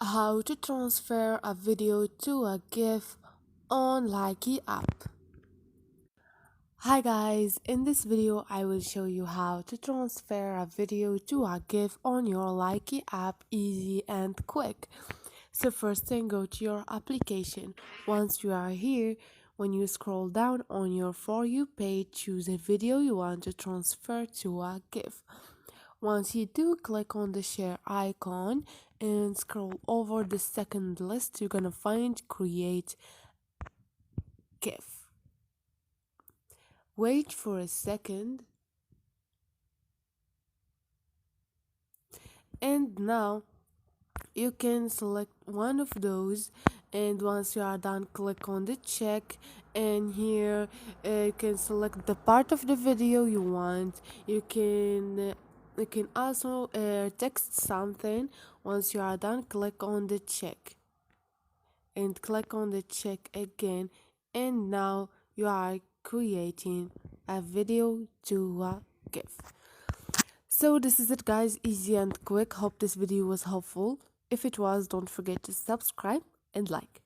How to transfer a video to a GIF on Likee app. Hi guys, in this video I will show you how to transfer a video to a GIF on your Likee app easy and quick. So first thing, go to your application. Once you are here, when you scroll down on your For You page, choose a video you want to transfer to a GIF. Once you do, click on the share icon and scroll over the second list. You're gonna find create GIF. Wait for a second, and now you can select one of those, and once you are done, click on the check, and here you can select the part of the video you want. You can also text something. Once you are done, click on the check and click on the check again, and now you are creating a video to a GIF. So this is it guys, easy and quick. Hope this video was helpful. If it was, don't forget to subscribe and like.